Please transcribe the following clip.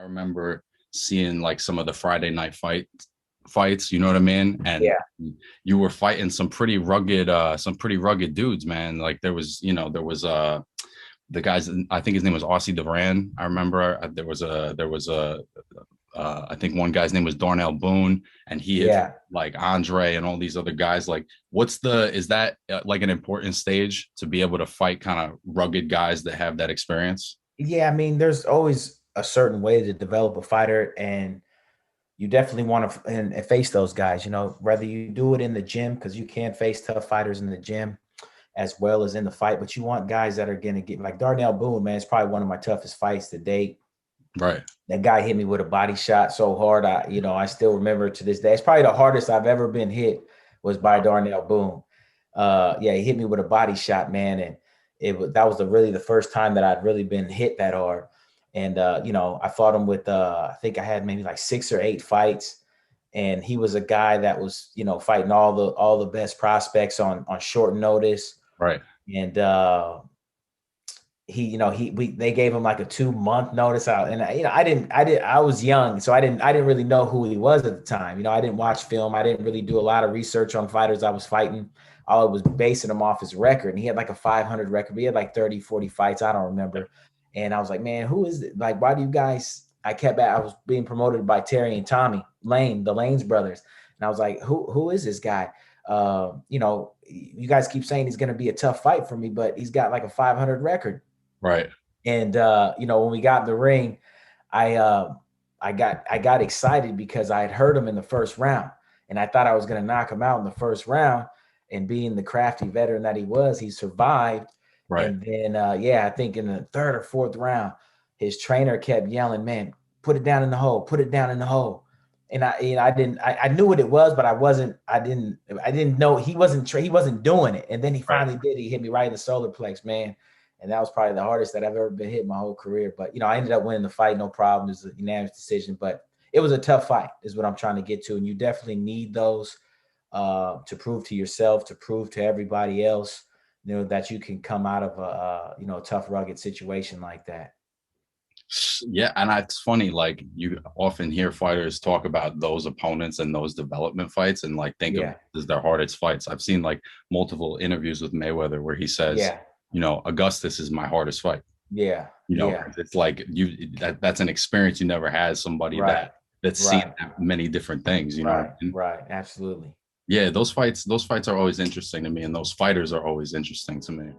remember seeing like some of the Friday night fights, you know what I mean? And Yeah, you were fighting some pretty rugged dudes, man. Like there was the guys, I think his name was Aussie Duran. I remember I think one guy's name was Darnell Boone, and he had yeah. like Andre and all these other guys. Like, is that like an important stage to be able to fight kind of rugged guys that have that experience? Yeah, I mean, there's always a certain way to develop a fighter, and you definitely want to and face those guys. Whether you do it in the gym because you can face tough fighters in the gym as well as in the fight, but you want guys that are going to get like Darnell Boone, man. It's probably one of my toughest fights to date. Right. That guy hit me with a body shot so hard. I still remember to this day. It's probably the hardest I've ever been hit was by Darnell Boone. Yeah, he hit me with a body shot, man, and that was really the first time that I'd really been hit that hard. And I fought him with I think I had maybe like 6 or 8 fights, and he was a guy that was fighting all the best prospects on short notice, Right. and they gave him like a 2 month notice out. And I was young, so I didn't really know who he was at the time. I didn't watch film. I didn't really do a lot of research on fighters I was fighting. I was basing him off his record, and he had like a 500 record. He had like 30, 40 fights. I don't remember. And I was like, man, who is it? Like, why do you guys, I was being promoted by Terry and Tommy Lane, the Lanes brothers. And I was like, who is this guy? You guys keep saying he's going to be a tough fight for me, but he's got like a 500 record. Right. And when we got in the ring, I got excited because I had heard him in the first round, and I thought I was going to knock him out in the first round. And being the crafty veteran that he was, he survived. Right. And then I think in the third or fourth round, his trainer kept yelling, "Man, put it down in the hole, put it down in the hole." And I knew what it was, but I didn't know he wasn't doing it. And then he Right. finally did. He hit me right in the solar plex, man. And that was probably the hardest that I've ever been hit my whole career. But I ended up winning the fight, no problem. It was a unanimous decision, but it was a tough fight, is what I'm trying to get to. And you definitely need those to prove to yourself, to prove to everybody else, that you can come out of a tough, rugged situation like that. Yeah, and it's funny, like you often hear fighters talk about those opponents and those development fights and like think of Yeah, it as their hardest fights. I've seen like multiple interviews with Mayweather where he says, yeah, Augustus is my hardest fight. yeah, yeah. 'Cause it's like that's an experience you never had, somebody Right, that's seen right, that many different things, you know what right, I mean? right. Absolutely. Yeah, those fights are always interesting to me, and those fighters are always interesting to me.